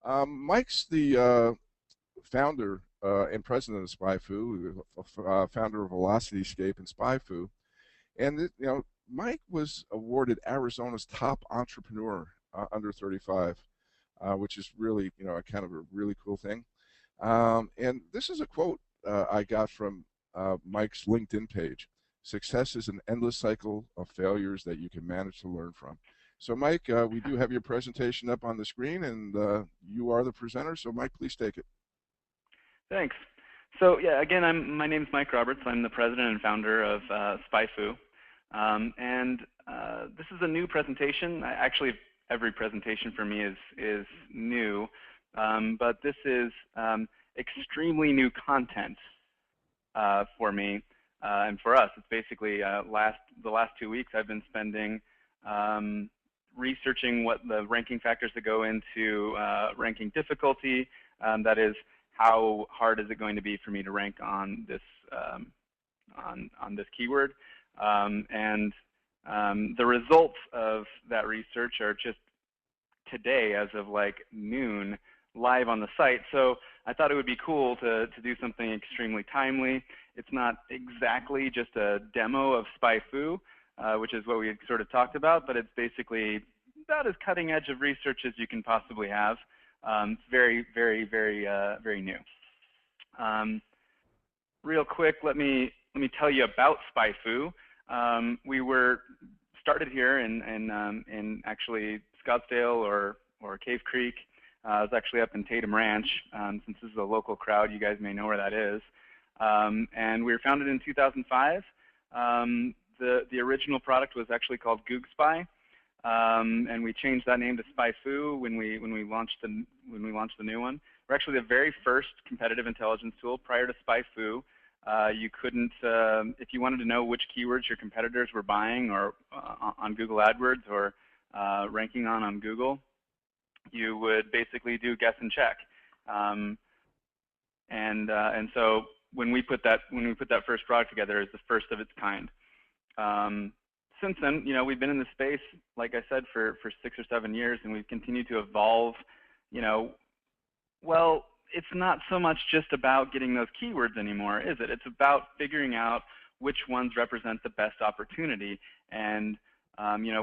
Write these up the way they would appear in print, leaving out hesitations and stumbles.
Mike's the founder and president of SpyFu, founder of VelocityScape and SpyFu. And Mike was awarded Arizona's top entrepreneur under 35, which is really, a kind of a really cool thing. And this is a quote I got from Mike's LinkedIn page. Success is an endless cycle of failures that you can manage to learn from. So, Mike, we do have your presentation up on the screen, and you are the presenter. So, Mike, please take it. Thanks. So, yeah, again, my name's Mike Roberts. I'm the president and founder of SpyFu. This is a new presentation. Actually, every presentation for me is new, but this is extremely new content for me and for us. It's basically the last 2 weeks I've been spending researching what the ranking factors that go into ranking difficulty. That is, how hard is it going to be for me to rank on this this keyword? The results of that research are just today, as of like noon, live on the site. So I thought it would be cool to do something extremely timely. It's not exactly just a demo of SpyFu, which is what we had sort of talked about, but it's basically about as cutting edge of research as you can possibly have. It's very, very, very, very new. Real quick, let me tell you about SpyFu. We were started here in actually Scottsdale or Cave Creek. I was actually up in Tatum Ranch. Since this is a local crowd, you guys may know where that is. And we were founded in 2005. The original product was actually called GoogSpy, and we changed that name to SpyFu when we launched the new one. We're actually the very first competitive intelligence tool. Prior to SpyFu, you couldn't, if you wanted to know which keywords your competitors were buying or on Google AdWords or ranking on Google, you would basically do guess and check. And so when we put that first product together, it's the first of its kind. Since then, we've been in the space, like I said, for 6 or 7 years, and we've continued to evolve. Well, it's not so much just about getting those keywords anymore, is it? It's about figuring out which ones represent the best opportunity, and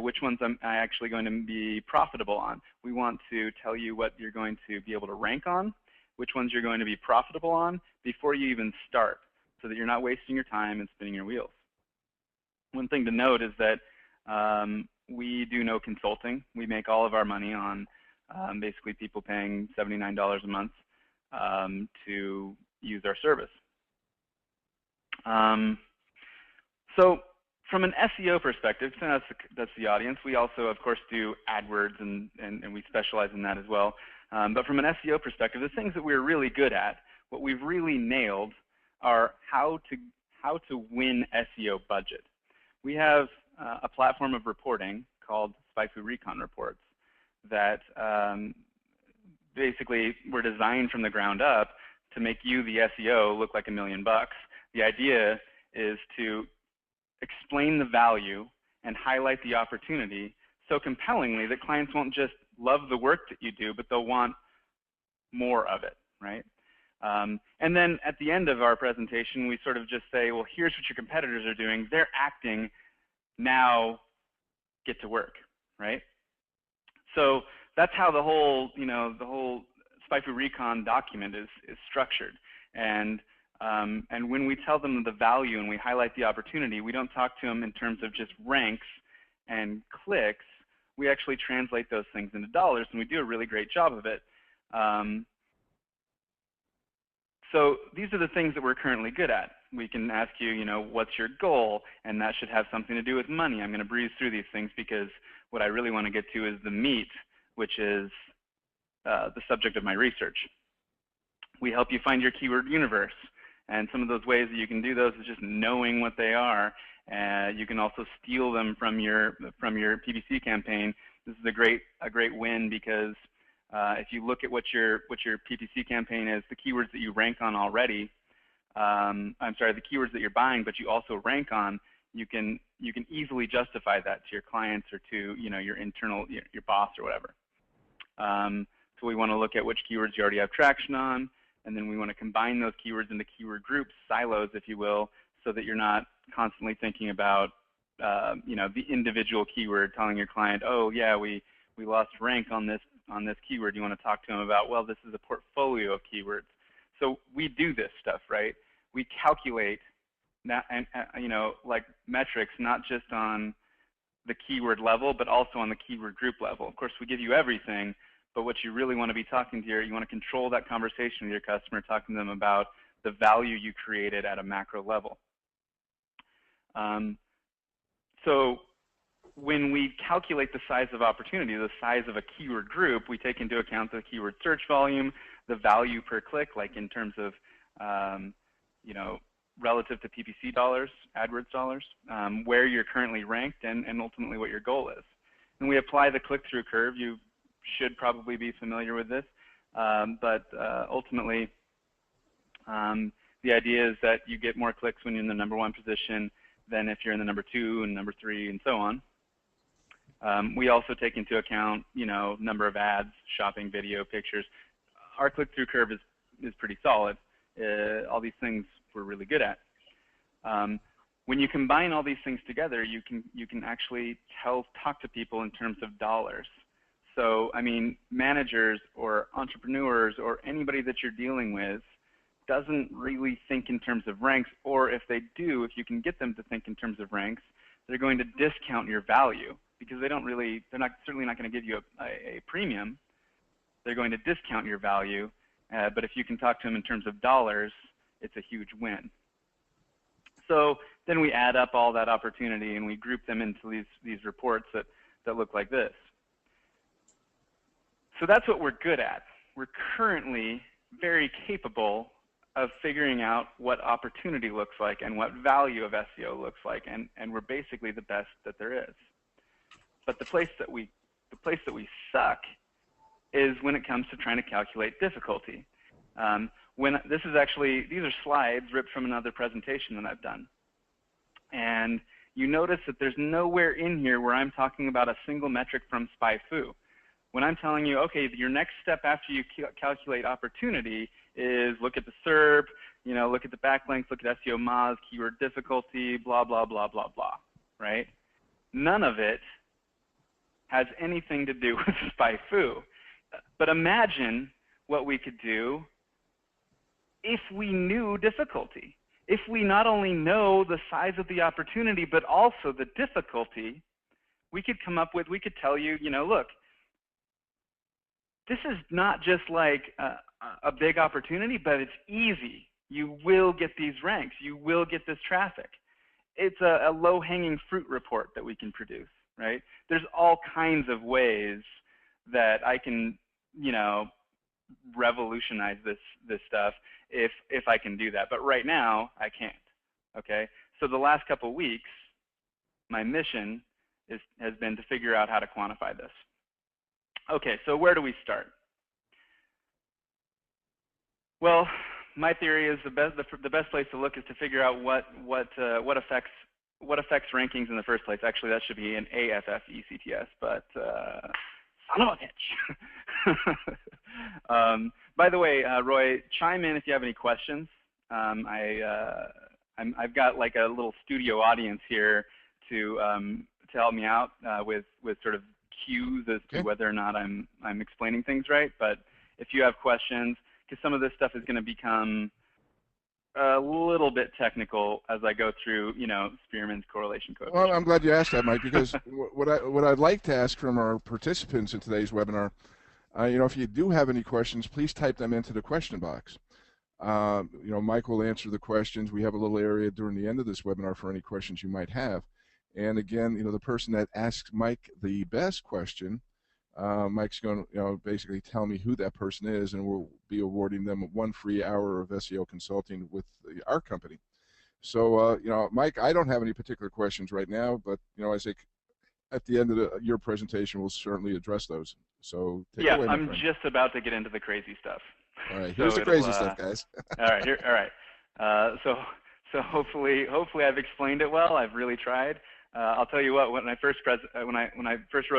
which ones I actually going to be profitable on. We want to tell you what you're going to be able to rank on, which ones you're going to be profitable on before you even start, so that you're not wasting your time and spinning your wheels. One thing to note is that we do no consulting. We make all of our money on basically people paying $79 a month to use our service. So from an SEO perspective, so that's the audience, we also, of course, do AdWords, and we specialize in that as well. But from an SEO perspective, the things that we're really good at, what we've really nailed, are how to win SEO budget. We have a platform of reporting called SpyFu Recon reports that basically were designed from the ground up to make you, the SEO, look like $1 million. The idea is to explain the value and highlight the opportunity so compellingly that clients won't just love the work that you do, but they'll want more of it, right? And then at the end of our presentation, we sort of just say, well, here's what your competitors are doing. They're acting. Now get to work, right? So that's how the whole, the whole SpyFu Recon document is structured. And when we tell them the value and we highlight the opportunity, we don't talk to them in terms of just ranks and clicks. We actually translate those things into dollars, and we do a really great job of it. So these are the things that we're currently good at. We can ask you, what's your goal? And that should have something to do with money. I'm going to breeze through these things because what I really want to get to is the meat, which is the subject of my research. We help you find your keyword universe. And some of those ways that you can do those is just knowing what they are. You can also steal them from your PPC campaign. This is a great win because if you look at what your PPC campaign is, the keywords that you rank on already, I'm sorry, the keywords that you're buying, but you also rank on, you can easily justify that to your clients or to your internal, your boss or whatever. So So we want to look at which keywords you already have traction on, and then we want to combine those keywords into keyword groups, silos, if you will, so that you're not constantly thinking about the individual keyword, telling your client, oh yeah, we lost rank on this keyword. You want to talk to them about, well, this is a portfolio of keywords. So we do this stuff, right? We calculate that, and like metrics, not just on the keyword level, but also on the keyword group level. Of course, we give you everything, but what you really want to be talking to you want to control that conversation with your customer, talking to them about the value you created at a macro level. So when we calculate the size of opportunity, the size of a keyword group, we take into account the keyword search volume, the value per click, like in terms of, relative to PPC dollars, AdWords dollars, where you're currently ranked, and ultimately what your goal is. And we apply the click-through curve. You should probably be familiar with this, but ultimately, the idea is that you get more clicks when you're in the #1 position than if you're in the #2 and #3 and so on. We also take into account, number of ads, shopping, video, pictures. Our click-through curve is pretty solid. All these things we're really good at. When you combine all these things together, you can actually talk to people in terms of dollars. So, I mean, managers or entrepreneurs or anybody that you're dealing with doesn't really think in terms of ranks, or if they do, if you can get them to think in terms of ranks, they're going to discount your value because they're certainly not going to give you a premium. They're going to discount your value, but if you can talk to them in terms of dollars, it's a huge win. So then we add up all that opportunity and we group them into these reports that look like this. So that's what we're good at. We're currently very capable of figuring out what opportunity looks like and what value of SEO looks like, and we're basically the best that there is. But the place that we suck is when it comes to trying to calculate difficulty. These are slides ripped from another presentation that I've done, and you notice that there's nowhere in here where I'm talking about a single metric from SpyFu. When I'm telling you, okay, your next step after you calculate opportunity is look at the SERP, look at the backlinks, look at SEO Moz, keyword difficulty, blah, blah, blah, blah, blah, right? None of it has anything to do with SpyFu. But imagine what we could do if we knew difficulty. If we not only know the size of the opportunity, but also the difficulty, we could tell you, look, this is not just like a big opportunity, but it's easy. You will get these ranks. You will get this traffic. It's a low-hanging fruit report that we can produce, right? There's all kinds of ways that I can, revolutionize this stuff if I can do that. But right now, I can't, okay? So the last couple of weeks, my mission has been to figure out how to quantify this. Okay, so where do we start? Well, my theory is the best place to look is to figure out what affects rankings in the first place. Actually, that should be an AFFECTS, but son of a bitch. By the way, Roy, chime in if you have any questions. I've got like a little studio audience here to help me out with sort of cues as to whether or not I'm explaining things right. But if you have questions, because some of this stuff is going to become a little bit technical as I go through, Spearman's correlation coefficient. Well, I'm glad you asked that, Mike, because what I'd like to ask from our participants in today's webinar, if you do have any questions, please type them into the question box. Mike will answer the questions. We have a little area during the end of this webinar for any questions you might have. And again, the person that asks Mike the best question, Mike's going to basically tell me who that person is, and we'll be awarding them 1 free hour of SEO consulting with our company. So, Mike, I don't have any particular questions right now, but I think at the end of your presentation, we'll certainly address those. So take it away, my friend. I'm just about to get into the crazy stuff. All right, here's the crazy stuff, guys. All right. So hopefully I've explained it well. I've really tried. I'll tell you what. When I first wrote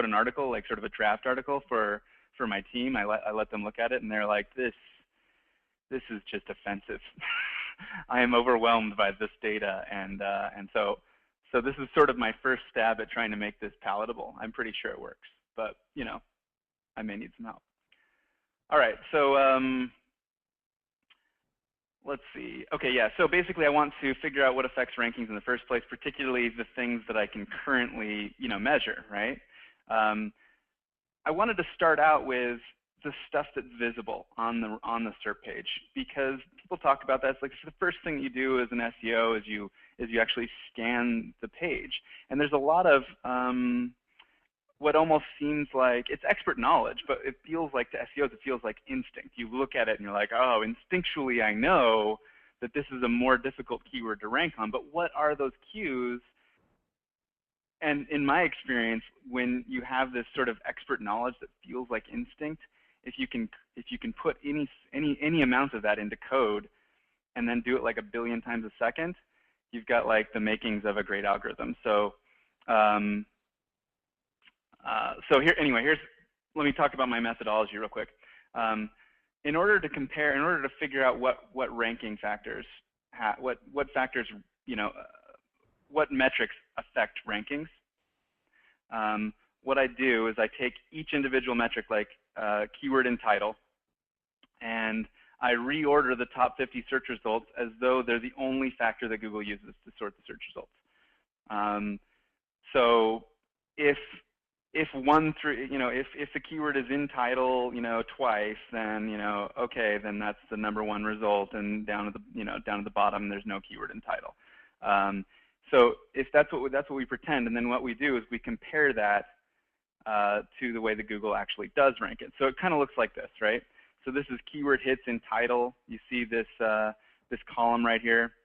an article, like sort of a draft article for for my team. I let them look at it, and they're like, this is just offensive. I am overwhelmed by this data, and so this is sort of my first stab at trying to make this palatable. I'm pretty sure it works, but you know, I may need some help. All right, so let's see. Okay, yeah, so basically I want to figure out what affects rankings in the first place, particularly the things that I can currently, you know, measure, right? I wanted to start out with the stuff that's visible on the SERP page, because people talk about that. It's like the first thing you do as an SEO is you actually scan the page, and there's a lot of what almost seems like it's expert knowledge, but it feels like to SEOs, it feels like instinct. You look at it and you're like, oh, instinctually I know that this is a more difficult keyword to rank on, but what are those cues? And in my experience, when you have this sort of expert knowledge that feels like instinct, if you can put any amount of that into code and then do it like a billion times a second, you've got like the makings of a great algorithm. So so here, anyway, let me talk about my methodology real quick. In order to figure out what ranking factors, what factors, you know, what metrics affect rankings, what I do is I take each individual metric, like keyword and title, and I reorder the top 50 search results as though they're the only factor that Google uses to sort the search results. So if one through, you know, if the keyword is in title, you know, twice, then, you know, okay, then that's the #1 result, and down at the, you know, down at the bottom, there's no keyword in title. So if that's what we pretend, and then what we do is we compare that to the way that Google actually does rank it. So it kind of looks like this, right? So this is keyword hits in title. You see this this column right here.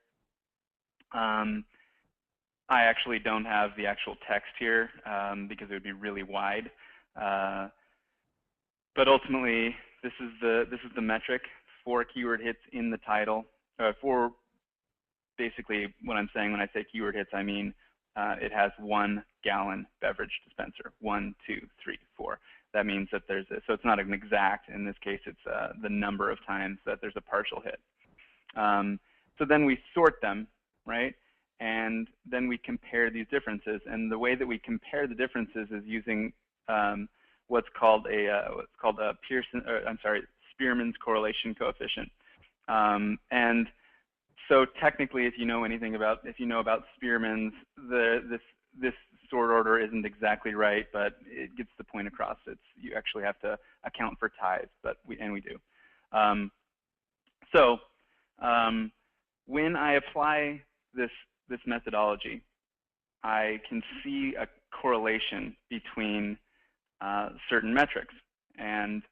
I actually don't have the actual text here because it would be really wide. But ultimately, this is the metric for keyword hits in the title. For basically what I'm saying when I say keyword hits, I mean it has 1 gallon beverage dispenser. 1, 2, 3, 4. That means that there's so it's not an exact. In this case, it's the number of times that there's a partial hit. So then we sort them, right? And then we compare these differences. And the way that we compare the differences is using what's called a Spearman's correlation coefficient. And so technically, if you know about Spearman's, this sort order isn't exactly right, but it gets the point across. You actually have to account for ties, but we do. When I apply this methodology, I can see a correlation between certain metrics. And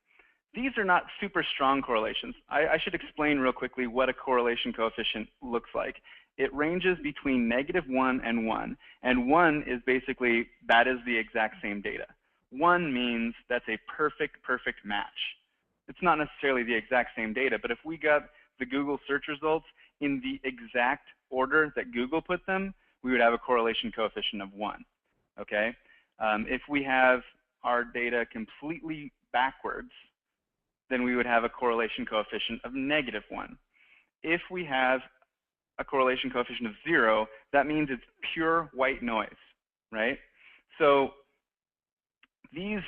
these are not super strong correlations. I should explain real quickly what a correlation coefficient looks like. It ranges between -1 and 1. And 1 is basically, that is the exact same data. 1 means that's a perfect match. It's not necessarily the exact same data, but if we got the Google search results in the exact order that Google put them, we would have a correlation coefficient of 1, okay? If we have our data completely backwards, then we would have a correlation coefficient of -1. If we have a correlation coefficient of 0, that means it's pure white noise, right? So these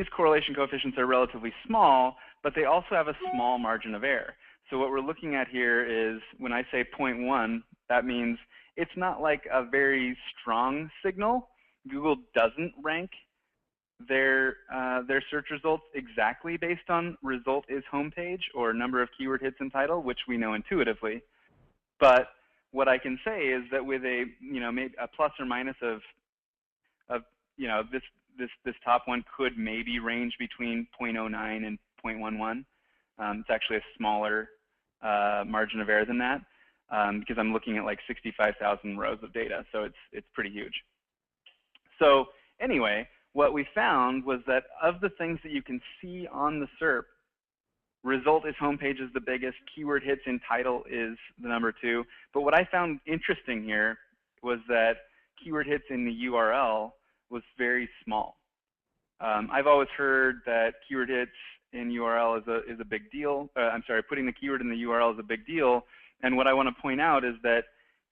correlation coefficients are relatively small, but they also have a small margin of error. So what we're looking at here is, when I say 0.1, that means it's not like a very strong signal. Google doesn't rank their search results exactly based on result is homepage or number of keyword hits in title, which we know intuitively. But what I can say is that with a, you know, maybe a plus or minus of you know, this top one could maybe range between 0.09 and 0.11. It's actually a smaller margin of error than that because I'm looking at like 65,000 rows of data, so it's pretty huge. So anyway, what we found was that of the things that you can see on the SERP, result is homepage is the biggest, keyword hits in title is the #2. But what I found interesting here was that keyword hits in the URL was very small. I've always heard that keyword hits in URL is a big deal. I'm sorry, putting the keyword in the URL is a big deal. And what I want to point out is that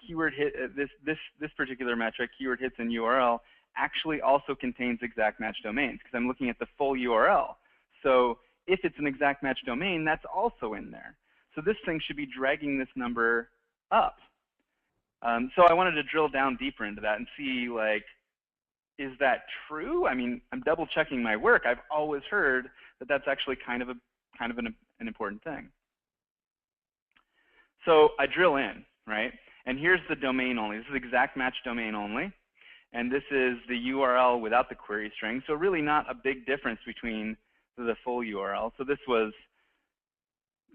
keyword hit, this particular metric, keyword hits in URL, actually also contains exact match domains, because I'm looking at the full URL. So if it's an exact match domain, that's also in there. So this thing should be dragging this number up. So I wanted to drill down deeper into that and see, like, is that true? I mean, I'm double checking my work. I've always heard that that's actually kind of an important thing. So I drill in, right? And here's the domain only. This is exact match domain only. And this is the URL without the query string. So really not a big difference between the full URL. So this was,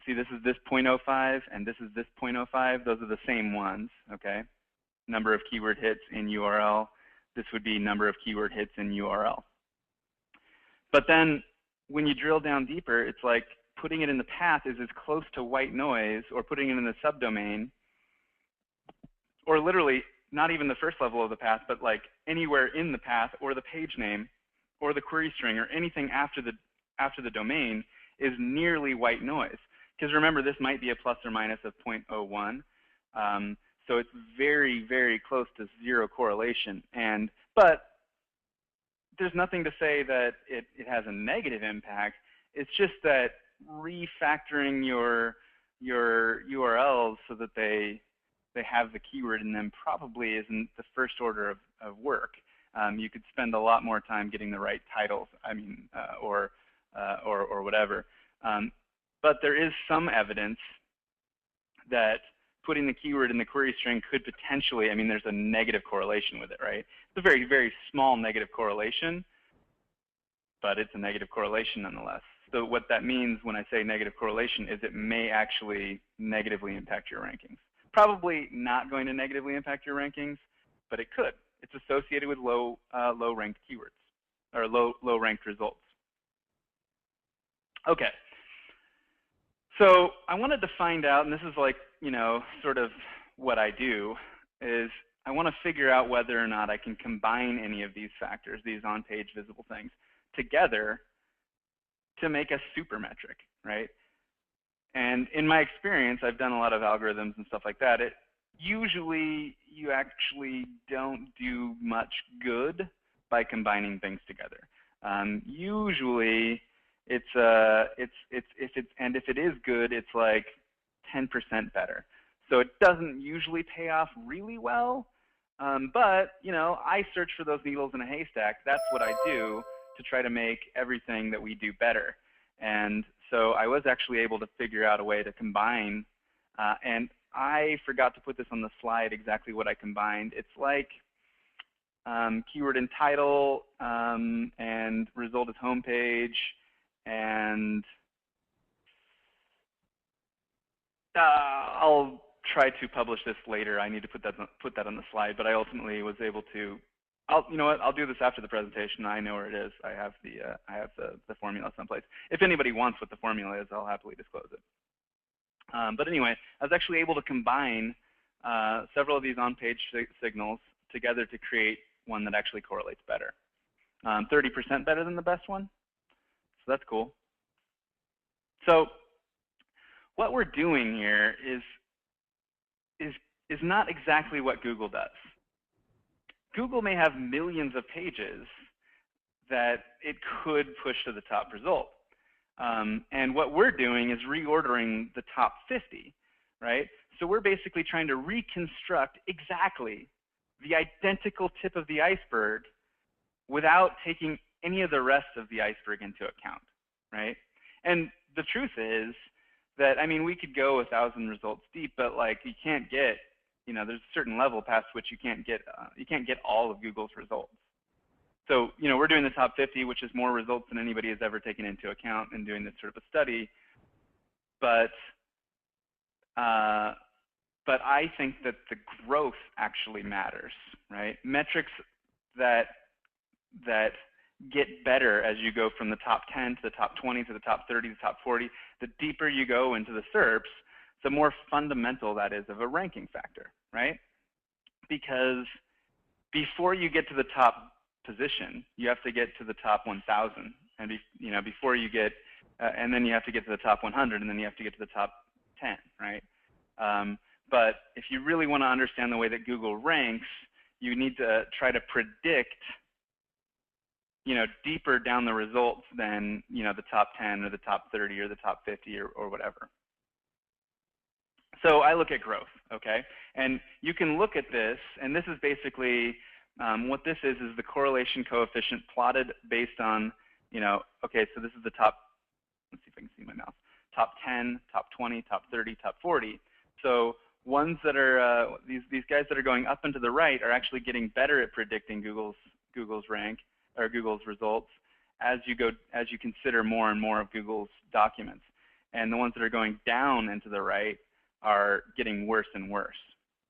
see, this is this 0.05 and this is this 0.05. Those are the same ones, okay? Number of keyword hits in URL. This would be number of keyword hits in URL. But then when you drill down deeper, it's like putting it in the path is as close to white noise, or putting it in the subdomain, or literally not even the first level of the path, but like anywhere in the path or the page name or the query string or anything after the domain is nearly white noise. Because remember, this might be a plus or minus of 0.01. So it's very, very close to zero correlation. But there's nothing to say that it has a negative impact. It's just that refactoring your URLs so that they have the keyword in them probably isn't the first order of work. You could spend a lot more time getting the right titles, I mean, or whatever. But there is some evidence that putting the keyword in the query string could potentially, I mean, there's a negative correlation with it, right? It's a very, very small negative correlation, but it's a negative correlation nonetheless. So what that means when I say negative correlation is it may actually negatively impact your rankings. Probably not going to negatively impact your rankings, but it could. It's associated with low ranked keywords, or low ranked results. Okay. So I wanted to find out, and this is like, you know, sort of what I do, is I want to figure out whether or not I can combine any of these factors, these on-page visible things, together to make a super metric, right? And in my experience, I've done a lot of algorithms and stuff like that. Usually, you actually don't do much good by combining things together. Usually, if it is good, it's like 10% better. So it doesn't usually pay off really well. But you know, I search for those needles in a haystack. That's what I do to try to make everything that we do better. And so I was actually able to figure out a way to combine, and I forgot to put this on the slide exactly what I combined. It's like keyword and title, and result is homepage, and I'll try to publish this later. I need to put that on the slide, but I ultimately was able to. You know what? I'll do this after the presentation. I know where it is. I have the formula someplace. If anybody wants what the formula is, I'll happily disclose it. But anyway, I was actually able to combine several of these on-page signals together to create one that actually correlates better. 30% better than the best one. So that's cool. So what we're doing here is not exactly what Google does. Google may have millions of pages that it could push to the top result. And what we're doing is reordering the top 50, right? So we're basically trying to reconstruct exactly the identical tip of the iceberg without taking any of the rest of the iceberg into account, right? And the truth is that, I mean, we could go 1,000 results deep, but like you can't get, you know, there's a certain level past which you can't get all of Google's results. So, you know, we're doing the top 50, which is more results than anybody has ever taken into account in doing this sort of a study. But I think that the growth actually matters, right? Metrics that get better as you go from the top 10 to the top 20 to the top 30 to the top 40. The deeper you go into the SERPs, the more fundamental that is of a ranking factor, right? Because before you get to the top position. You have to get to the top 1,000, and before you get, and then you have to get to the top 100, and then you have to get to the top 10, right? But if you really want to understand the way that Google ranks, you need to try to predict, deeper down the results than, the top 10 or the top 30 or the top 50 or whatever. So I look at growth, okay? And you can look at this, and this is basically, what this is the correlation coefficient plotted based on, okay, so this is the top, let's see if I can see my mouse, top 10, top 20, top 30, top 40. So ones that are, these guys that are going up and to the right are actually getting better at predicting Google's rank, or Google's results as you consider more and more of Google's documents. And the ones that are going down and to the right are getting worse and worse.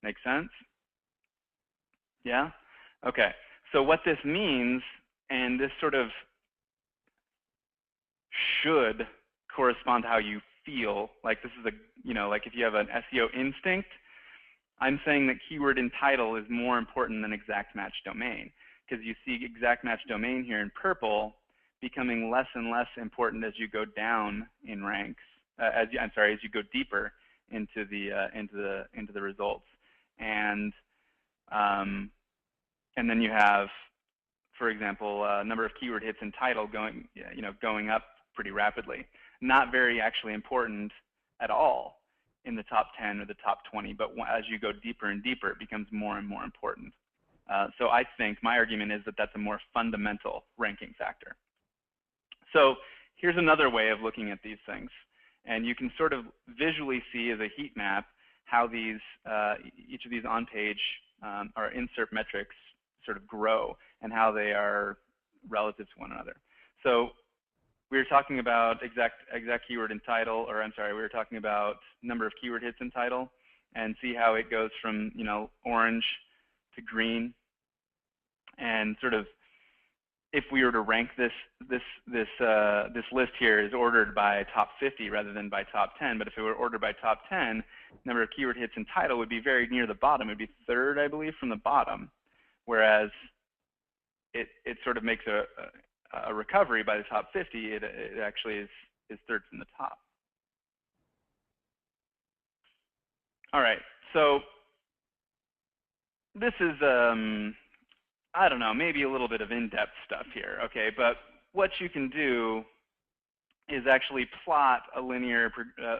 Make sense? Yeah? Okay. So what this means, and this sort of should correspond to how you feel, like this is like if you have an SEO instinct, I'm saying that keyword in title is more important than exact match domain, because you see exact match domain here in purple becoming less and less important as you go down in ranks, as you go deeper into the results, and then you have, for example, number of keyword hits in title going up pretty rapidly. Not very actually important at all in the top 10 or the top 20, but as you go deeper and deeper, it becomes more and more important. So I think my argument is that that's a more fundamental ranking factor. So here's another way of looking at these things. And you can sort of visually see as a heat map how these, each of these on-page or insert metrics sort of grow and how they are relative to one another. So we were talking about exact keyword in title, or I'm sorry, we were talking about number of keyword hits in title, and see how it goes from orange to green, and sort of if we were to rank this list here is ordered by top 50 rather than by top 10, but if it were ordered by top 10, number of keyword hits in title would be very near the bottom. It would be third, I believe, from the bottom, whereas it sort of makes a recovery by the top 50. It actually is third from the top. All right, so this is I don't know, maybe a little bit of in-depth stuff here, okay? But what you can do is actually plot a linear,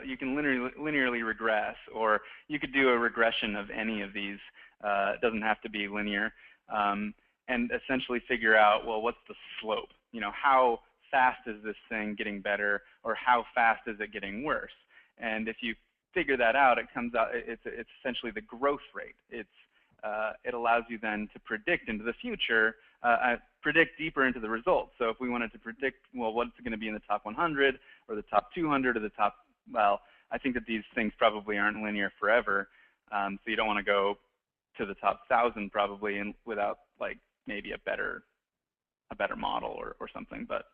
you can linearly regress, or you could do a regression of any of these. It doesn't have to be linear, and essentially figure out, well, what's the slope? How fast is this thing getting better, or how fast is it getting worse? And if you figure that out, it comes out, it's essentially the growth rate. It allows you then to predict into the future, predict deeper into the results. So if we wanted to predict, well, what's going to be in the top 100 or the top 200 or the top, well, I think that these things probably aren't linear forever. So you don't want to go to the top 1,000 probably without like maybe a better model or something. But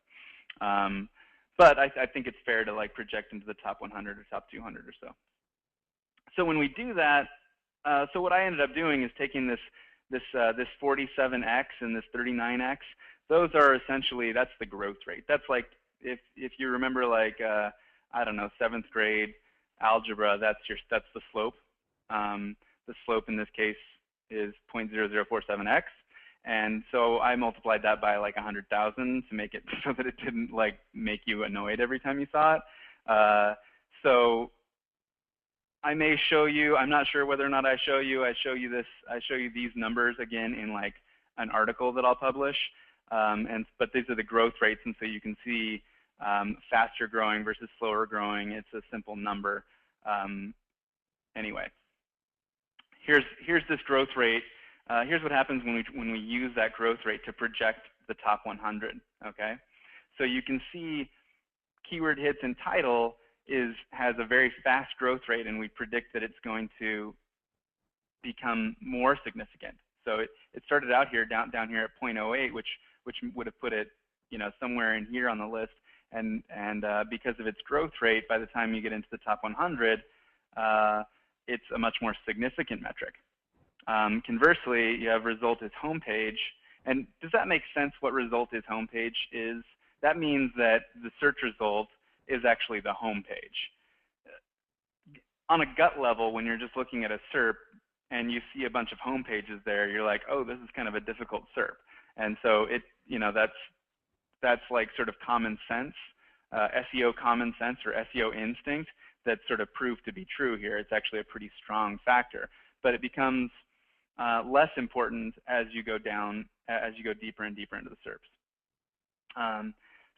I think it's fair to like project into the top 100 or top 200 or so. So when we do that, so what I ended up doing is taking this 47x and this 39x. Those are essentially, that's the growth rate. That's like if you remember like I don't know, 7th grade algebra. That's the slope. The slope in this case is 0.0047x, and so I multiplied that by like 100,000 to make it so that it didn't like make you annoyed every time you saw it. So I may show you, I'm not sure whether or not I show you these numbers again in like an article that I'll publish, but these are the growth rates, and so you can see faster growing versus slower growing. It's a simple number. Anyway, here's this growth rate. Here's what happens when we use that growth rate to project the top 100. Okay, so you can see keyword hits and title has a very fast growth rate, and we predict that it's going to become more significant. So it started out here down here at 0.08, which would have put it somewhere in here on the list, and because of its growth rate, by the time you get into the top 100, it's a much more significant metric. Conversely, you have result as homepage, And does that make sense what result is homepage is? That means that the search result is actually the homepage. On a gut level, when you're just looking at a SERP and you see a bunch of home pages there, you're like, oh, this is kind of a difficult SERP. And so it, that's like sort of common sense, SEO common sense or SEO instinct that sort of proved to be true here. It's actually a pretty strong factor, but it becomes less important as you go down, as you go deeper and deeper into the SERPs.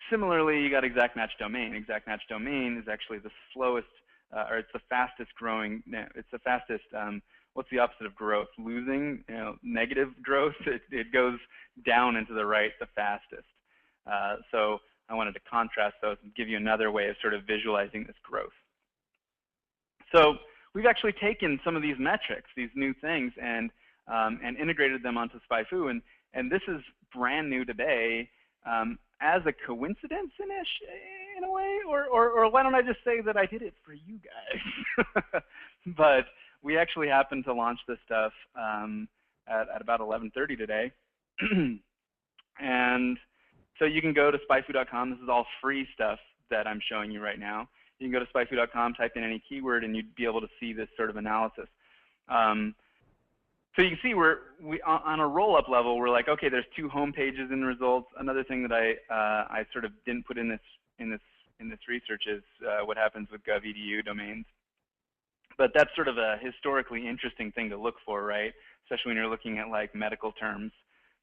Similarly, you got exact match domain. Exact match domain is actually the slowest, or it's the fastest growing. It's the fastest. What's the opposite of growth? Losing, negative growth. It goes down into the right the fastest. So I wanted to contrast those and give you another way of sort of visualizing this growth. So we've actually taken some of these metrics, these new things, and integrated them onto SpyFu, and this is brand new today. As a coincidence in a way, or why don't I just say that I did it for you guys? But we actually happened to launch this stuff at about 11:30 today. And so you can go to SpyFu.com. This is all free stuff that I'm showing you right now. You can go to SpyFu.com, type in any keyword, and you'd be able to see this sort of analysis. So you can see we on a roll-up level, we're like, okay, there's 2 home pages in results. Another thing that I sort of didn't put in this research is what happens with gov.edu domains. But that's sort of a historically interesting thing to look for, right? Especially when you're looking at like medical terms.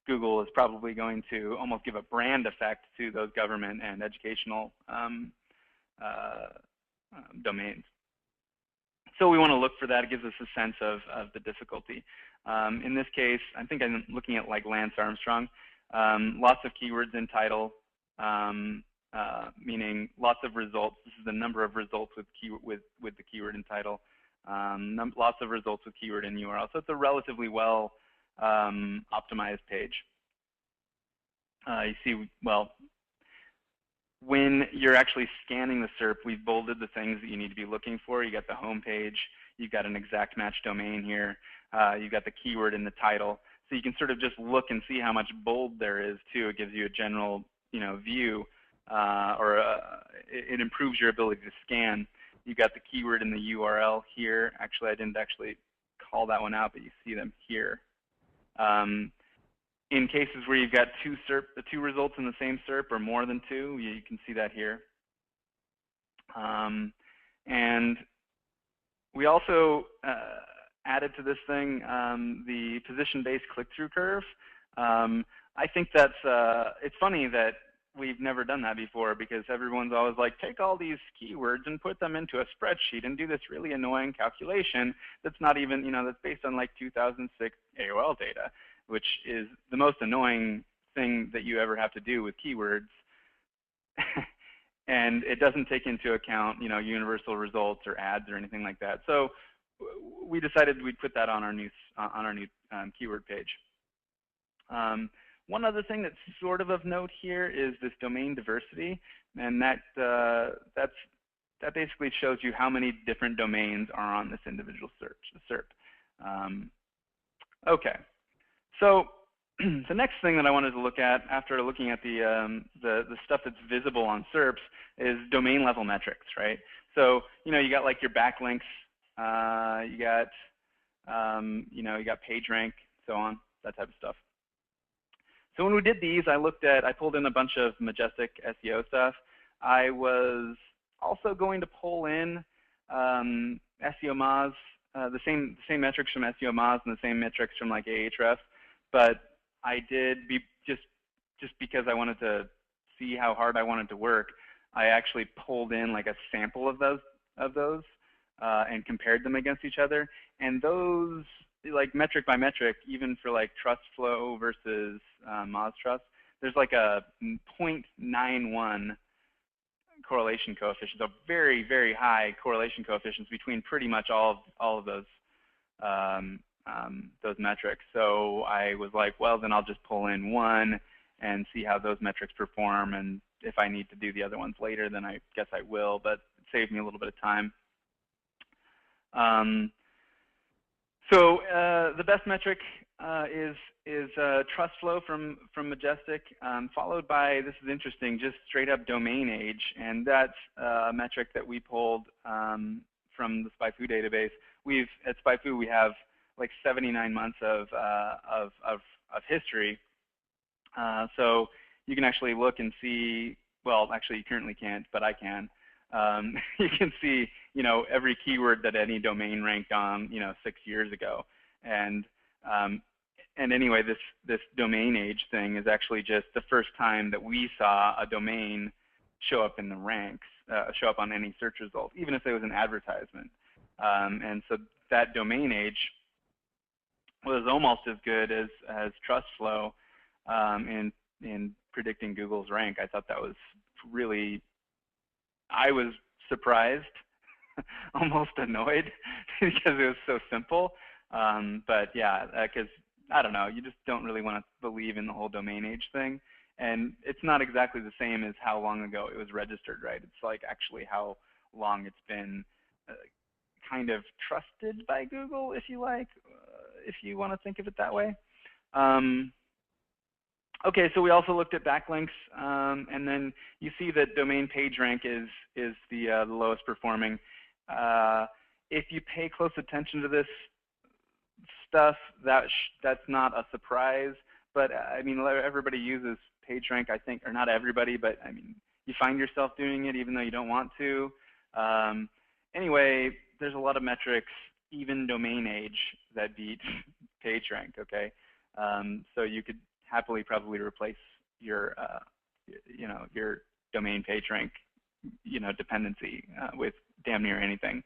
Google is probably going to almost give a brand effect to those government and educational domains. So we want to look for that. It gives us a sense of the difficulty. In this case, I think I'm looking at like Lance Armstrong. Lots of keywords in title, meaning lots of results. This is the number of results with the keyword in title. Lots of results with keyword in URL. So it's a relatively well optimized page. You see, well, when you're actually scanning the SERP, we've bolded the things that you need to be looking for. You got the home page, you've got an exact match domain here, you've got the keyword in the title. So you can sort of just look and see how much bold there is too. It gives you a general, view, it improves your ability to scan. You've got the keyword in the URL here. Actually, I didn't actually call that one out, but you see them here. In cases where you've got 2 results in the same SERP or more than 2, you can see that here. And we also added to this thing the position-based click-through curve. I think that's, it's funny that we've never done that before because everyone's always like, take all these keywords and put them into a spreadsheet and do this really annoying calculation that's not even, that's based on like 2006 AOL data, which is the most annoying thing that you ever have to do with keywords. And it doesn't take into account, universal results or ads or anything like that. So we decided we'd put that on our new keyword page. One other thing that's sort of note here is this domain diversity, and that basically shows you how many different domains are on this individual SERP. Okay, so the next thing that I wanted to look at after looking at the stuff that's visible on SERPs is domain level metrics, right? So you got like your backlinks, you got you got PageRank, so on, that type of stuff. So when we did these, I pulled in a bunch of Majestic SEO stuff. I was also going to pull in SEO Moz, the same metrics from SEO Moz and the same metrics from like Ahrefs, but I did just because I wanted to see how hard I wanted to work. I actually pulled in like a sample of those and compared them against each other, and those, like metric by metric, even for like trust flow versus Moz trust, there's like a 0.91 correlation coefficient, so very, very high correlation coefficients between pretty much all of those metrics. So I was like, well, then I'll just pull in one and see how those metrics perform, and if I need to do the other ones later, then I guess I will, but it saved me a little bit of time. So the best metric is trust flow from Majestic, followed by, this is interesting, just straight up domain age, and that's a metric that we pulled from the SpyFu database. At SpyFu we have like 79 months of history, so you can actually look and see. Well, actually, you currently can't, but I can. You can see, every keyword that any domain ranked on, 6 years ago, and anyway, this domain age thing is actually just the first time that we saw a domain show up in the ranks, show up on any search result, even if it was an advertisement. And so that domain age was almost as good as trust flow in predicting Google's rank. I thought that was really, I was surprised, almost annoyed because it was so simple. But yeah, because I don't know, you just don't really want to believe in the whole domain age thing. And it's not exactly the same as how long ago it was registered, right? It's like actually how long it's been kind of trusted by Google, if you like, if you want to think of it that way. Okay, so we also looked at backlinks, and then you see that domain page rank is the lowest performing. If you pay close attention to this stuff, that's not a surprise. But I mean, everybody uses PageRank, I think, or not everybody, but I mean, you find yourself doing it even though you don't want to. Anyway, there's a lot of metrics, even domain age, that beat PageRank. Okay, so you could happily probably replace your, your domain PageRank, dependency with damn near anything.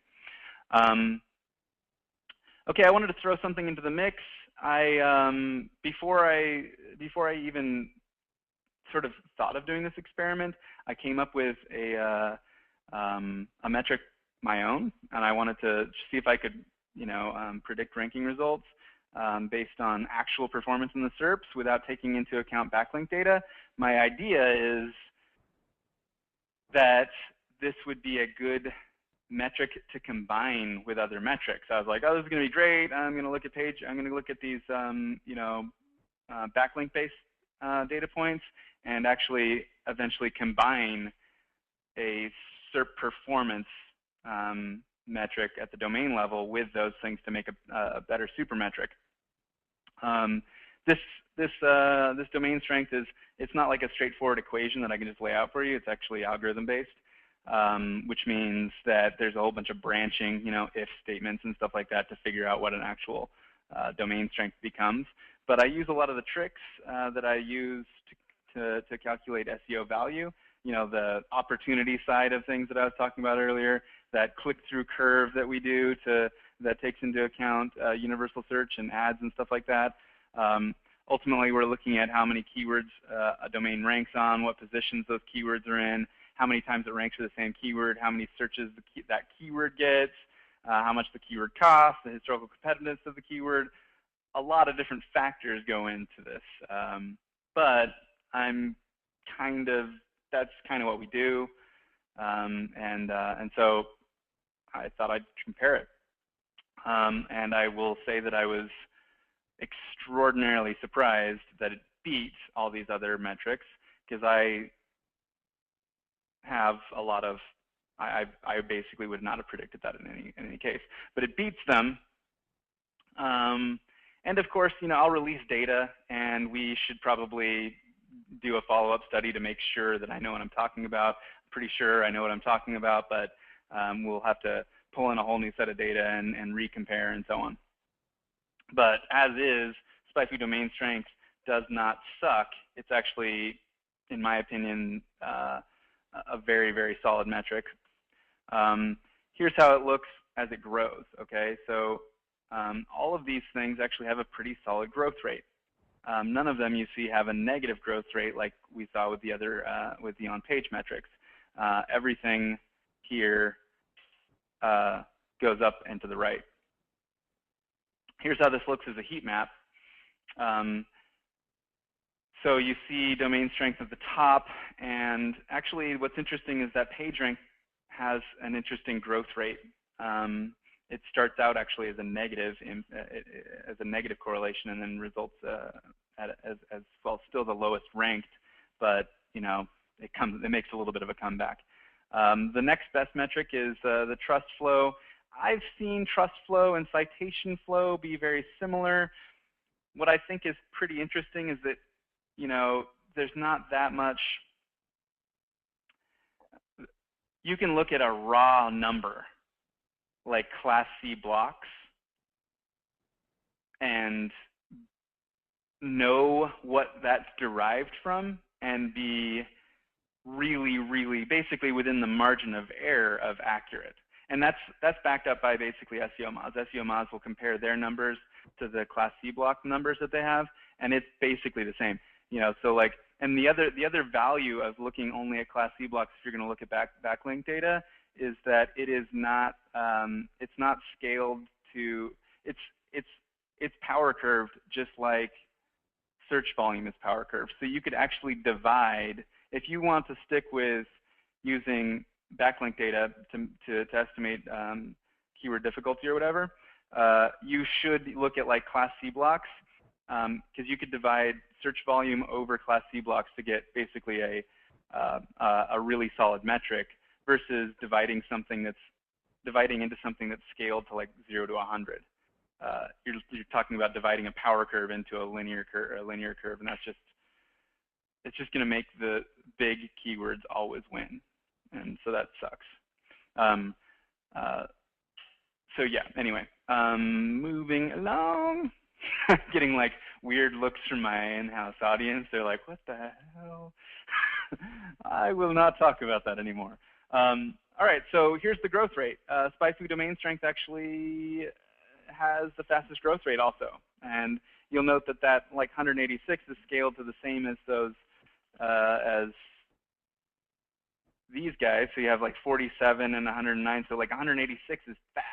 Okay, I wanted to throw something into the mix. Before I even sort of thought of doing this experiment, I came up with a metric my own, and I wanted to see if I could, predict ranking results based on actual performance in the SERPs without taking into account backlink data. My idea is that this would be a good metric to combine with other metrics. I was like, oh, this is going to be great. I'm going to look at these, backlink-based data points, and actually eventually combine a SERP performance metric at the domain level with those things to make a better super metric. This domain strength it's not like a straightforward equation that I can just lay out for you. It's actually algorithm-based. Which means that there's a whole bunch of branching, if statements and stuff like that to figure out what an actual domain strength becomes. But I use a lot of the tricks that I use to calculate SEO value. The opportunity side of things that I was talking about earlier, that click-through curve that we do that takes into account universal search and ads and stuff like that. Ultimately, we're looking at how many keywords a domain ranks on, what positions those keywords are in, how many times it ranks for the same keyword, how many searches that keyword gets, how much the keyword costs, the historical competitiveness of the keyword. A lot of different factors go into this, but that's kind of what we do, and so I thought I'd compare it. And I will say that I was extraordinarily surprised that it beat all these other metrics, because I have a lot of, I basically would not have predicted that in any case, but it beats them. And of course, I'll release data, and we should probably do a follow-up study to make sure that I know what I'm talking about. I'm pretty sure I know what I'm talking about, but we'll have to pull in a whole new set of data and recompare and so on. But as is, SpyFu domain strength does not suck. It's actually, in my opinion, a very, very solid metric. Here's how it looks as it grows, okay? So all of these things actually have a pretty solid growth rate. None of them you see have a negative growth rate like we saw with the other, with the on-page metrics. Everything here goes up and to the right. Here's how this looks as a heat map. So you see domain strength at the top, and actually what's interesting is that PageRank has an interesting growth rate. it starts out actually as a negative correlation, and then results as well, still the lowest ranked, but it makes a little bit of a comeback. The next best metric is the trust flow. I've seen trust flow and citation flow be very similar. What I think is pretty interesting is that there's not that much. You can look at a raw number like Class C blocks and know what that's derived from and be really, really basically within the margin of error of accurate. And that's backed up by basically SEO mods. SEO mods will compare their numbers to the Class C block numbers that they have, and it's basically the same. So like, and the other value of looking only at Class C blocks, if you're going to look at backlink data, is that it is not it's not scaled to it's power curved, just like search volume is power curved. So you could actually divide, if you want to stick with using backlink data to estimate keyword difficulty or whatever, you should look at like Class C blocks, because you could divide search volume over Class C blocks to get basically a really solid metric, versus dividing into something that's scaled to like 0 to 100. You're talking about dividing a power curve into a linear curve, and it's just going to make the big keywords always win, and so that sucks. So yeah, anyway, moving along. Getting like weird looks from my in-house audience. They're like, what the hell? I will not talk about that anymore. All right, so here's the growth rate. SpyFu domain strength actually has the fastest growth rate also. And you'll note that like 186 is scaled to the same as those, as these guys. So you have like 47 and 109. So like 186 is fast.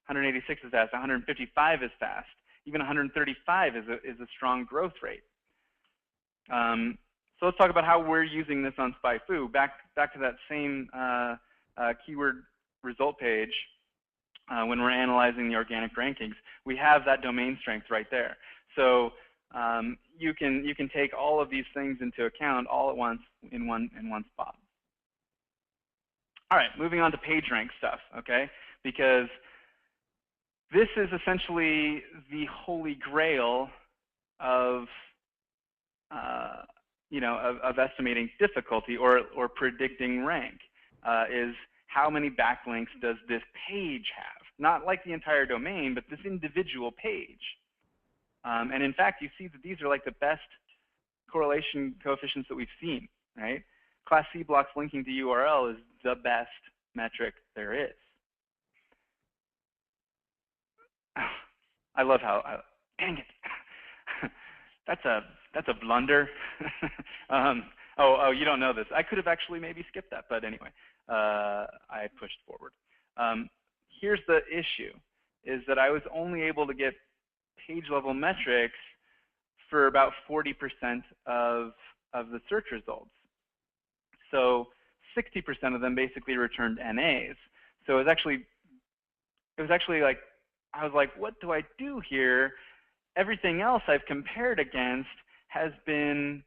186 is fast. 155 is fast. Even 135 is a strong growth rate. So let's talk about how we're using this on SpyFu. Back to that same keyword result page. When we're analyzing the organic rankings, we have that domain strength right there. So you can take all of these things into account all at once in one spot. All right, moving on to page rank stuff, okay? Because this is essentially the holy grail of of estimating difficulty or predicting rank, is how many backlinks does this page have? Not like the entire domain, but this individual page. And in fact, you see that these are like the best correlation coefficients that we've seen, right? Class C blocks linking to URL is the best metric there is. I love how, dang it, that's a blunder. Oh, you don't know this. I could have actually maybe skipped that, but anyway, I pushed forward. Here's the issue, is that I was only able to get page level metrics for about 40% of the search results. So 60% of them basically returned NAs. So it was actually like, I was like, what do I do here? Everything else I've compared against has been,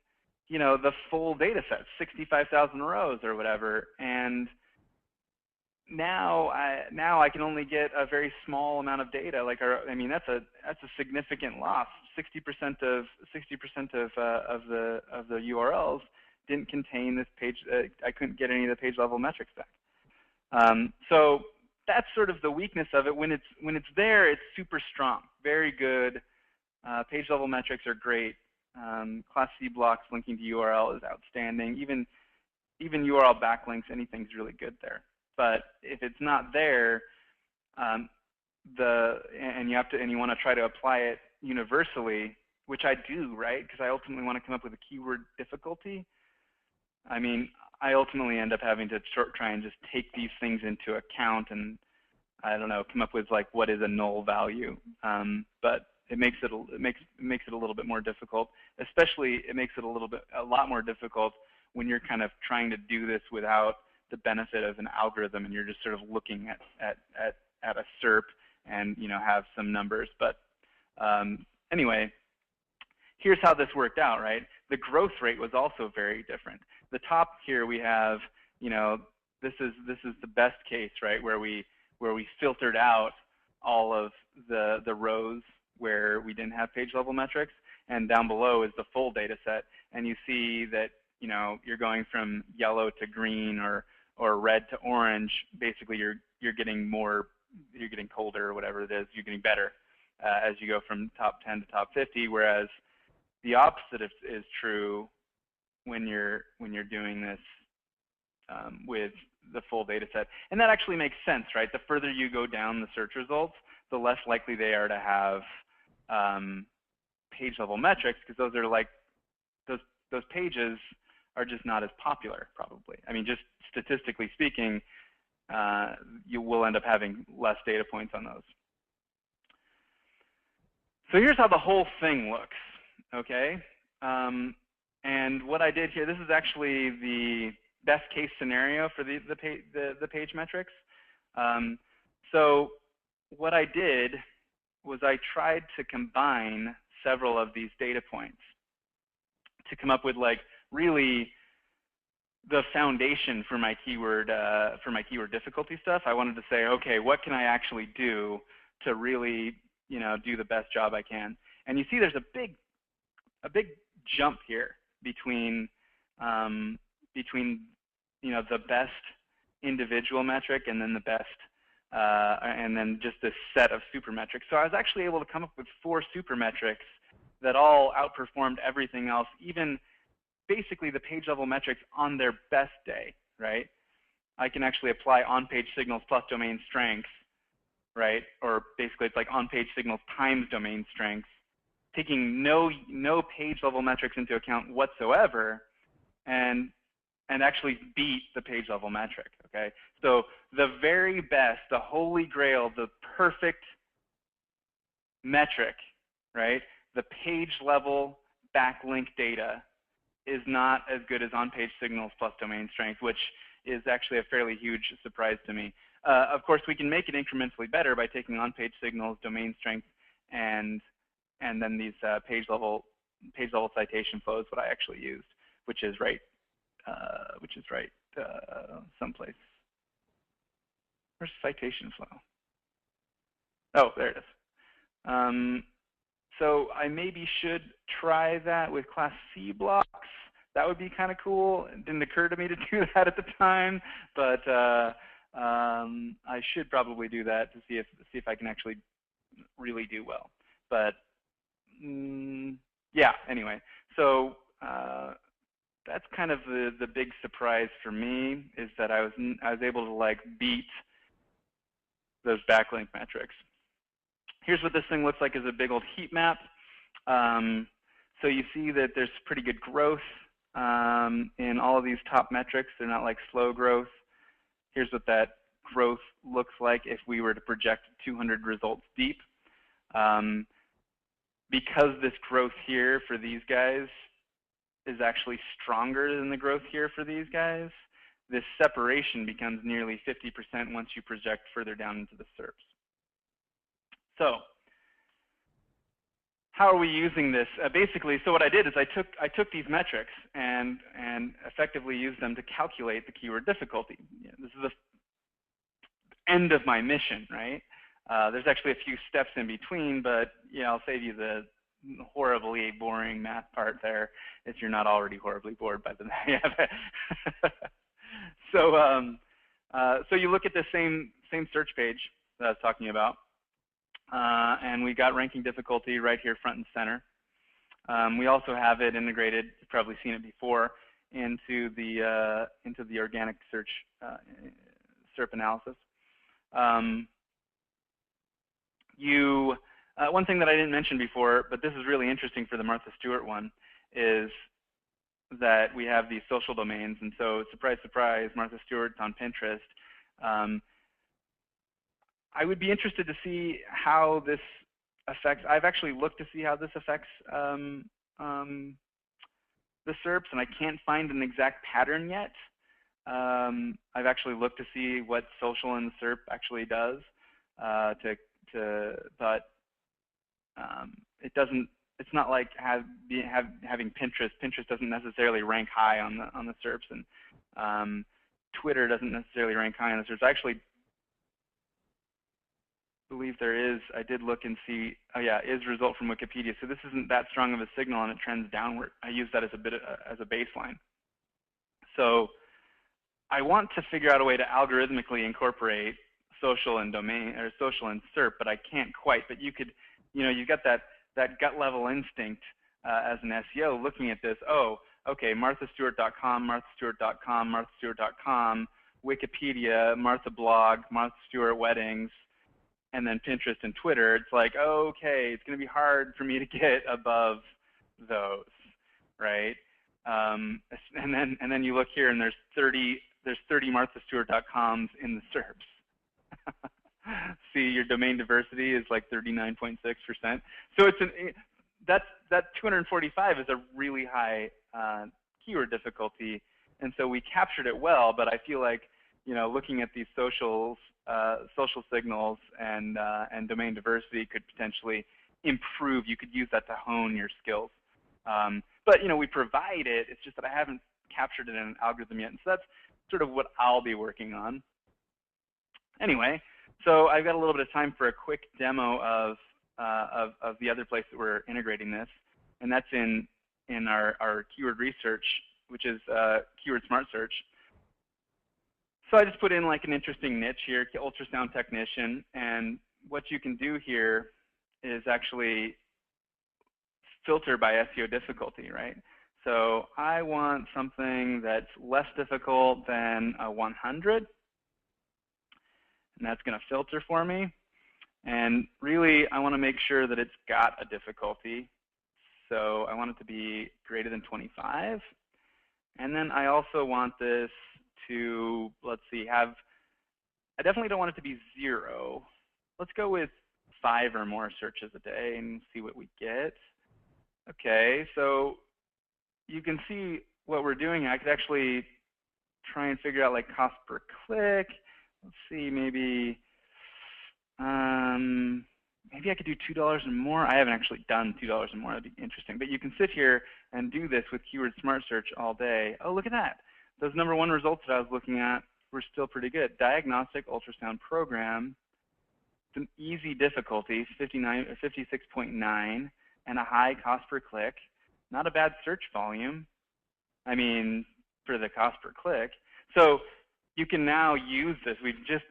the full data set, 65,000 rows or whatever. And now I can only get a very small amount of data. Like, I mean, that's a significant loss. 60% of the URLs didn't contain this page. I couldn't get any of the page level metrics back. So that's sort of the weakness of it. When it's there, it's super strong, very good. Page level metrics are great. Class C blocks linking to URL is outstanding. Even URL backlinks, anything's really good there. But if it's not there, and you want to try to apply it universally, which I do, right? Because I ultimately want to come up with a keyword difficulty. I mean, I ultimately end up having to try and just take these things into account, and I don't know, come up with like what is a null value. But it makes it a little bit more difficult. Especially, it makes it a lot more difficult when you're kind of trying to do this without the benefit of an algorithm, and you're just sort of looking at at a SERP and have some numbers. But anyway, here's how this worked out, right? The growth rate was also very different. The top here we have, this is the best case, right, where we filtered out all of the rows where we didn't have page level metrics, and down below is the full data set, and you see that you're going from yellow to green or red to orange. Basically you're getting colder or whatever it is, you're getting better as you go from top 10 to top 50, whereas the opposite is true when you're doing this with the full data set. And that actually makes sense, right? The further you go down the search results, the less likely they are to have page level metrics, because those are like, those pages are just not as popular, probably. I mean, just statistically speaking, you will end up having less data points on those. So here's how the whole thing looks, okay? And what I did here, this is actually the best case scenario for the page metrics. So what I did was I tried to combine several of these data points to come up with like really the foundation for my keyword difficulty stuff. I wanted to say, okay, what can I actually do to really do the best job I can? And you see there's a big jump here between the best individual metric and then the best and then just this set of super metrics. So I was actually able to come up with 4 super metrics that all outperformed everything else, even basically the page level metrics on their best day, right? I can actually apply on-page signals plus domain strength, right? Or basically it's like on-page signals times domain strength, taking no page level metrics into account whatsoever, and actually beat the page level metric, okay? So the very best, the holy grail, the perfect metric, right? The page level backlink data is not as good as on-page signals plus domain strength, which is actually a fairly huge surprise to me. Of course, we can make it incrementally better by taking on-page signals, domain strength, and then these page level citation flows, what I actually used, which is right someplace. Where's citation flow? Oh, there it is. So I maybe should try that with Class C blocks. That would be kind of cool. It didn't occur to me to do that at the time, but I should probably do that to see if I can actually really do well. But yeah, anyway, so that's kind of the big surprise for me, is that I was able to like beat those backlink metrics. Here's what this thing looks like as a big old heat map. So you see that there's pretty good growth in all of these top metrics. They're not like slow growth. Here's what that growth looks like if we were to project 200 results deep. Because this growth here for these guys is actually stronger than the growth here for these guys, this separation becomes nearly 50% once you project further down into the SERPs. So how are we using this? Basically, so what I did is I took these metrics and effectively used them to calculate the keyword difficulty. This is the end of my mission, right? There's actually a few steps in between, but I'll save you the horribly boring math part there if you're not already horribly bored by the math. So you look at the same search page that I was talking about. And we got ranking difficulty right here front and center. We also have it integrated, you've probably seen it before, into the organic search SERP analysis. One thing that I didn't mention before, but this is really interesting for the Martha Stewart one, is that we have these social domains. And so, surprise, surprise, Martha Stewart's on Pinterest. I would be interested to see how this affects. I've actually looked to see how this affects the SERPs, and I can't find an exact pattern yet. I've actually looked to see what social in the SERP actually does. but it doesn't. It's not like having Pinterest. Pinterest doesn't necessarily rank high on the SERPs, and Twitter doesn't necessarily rank high on the SERPs. I actually believe there is. I did look and see. Oh yeah, is result from Wikipedia. So this isn't that strong of a signal, and it trends downward. I use that as a bit as a baseline. So I want to figure out a way to algorithmically incorporate social and domain, or social and SERP, but I can't quite. But you could, you've got that gut level instinct as an SEO looking at this. Oh, okay, marthastewart.com, marthastewart.com, marthastewart.com, Wikipedia, Martha blog, Martha Stewart weddings, and then Pinterest and Twitter. It's like, okay, it's going to be hard for me to get above those, right? And then you look here, and there's 30 marthastewart.coms in the SERPs. See, your domain diversity is like 39.6%. So that 245 is a really high keyword difficulty, and so we captured it well. But I feel like, looking at these social signals and domain diversity could potentially improve. You could use that to hone your skills. But we provide it. It's just that I haven't captured it in an algorithm yet, and so that's sort of what I'll be working on. Anyway, so I've got a little bit of time for a quick demo of the other place that we're integrating this, and that's in our keyword research, which is Keyword Smart Search. So I just put in like an interesting niche here, ultrasound technician, and what you can do here is actually filter by SEO difficulty, right? So I want something that's less difficult than a 100. And that's going to filter for me. And really, I want to make sure that it's got a difficulty. So I want it to be greater than 25. And then I also want this to, let's see, I definitely don't want it to be 0. Let's go with 5 or more searches a day and see what we get. Okay, so you can see what we're doing. I could actually try and figure out like cost per click. Let's see, maybe I could do $2 and more. I haven't actually done $2 and more. That'd be interesting. But you can sit here and do this with Keyword Smart Search all day. Oh, look at that. Those #1 results that I was looking at were still pretty good. Diagnostic ultrasound program. It's an easy difficulty, 56.9, and a high cost per click. Not a bad search volume. I mean, for the cost per click. So you can now use this. We've just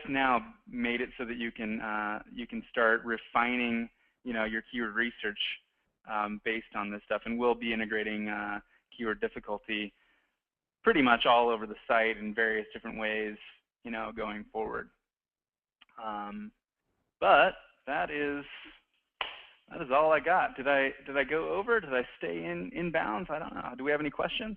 now made it so that you can start refining, your keyword research based on this stuff, and we'll be integrating keyword difficulty pretty much all over the site in various different ways, going forward. But that is all I got. Did I go over? Did I stay in bounds? I don't know. Do we have any questions?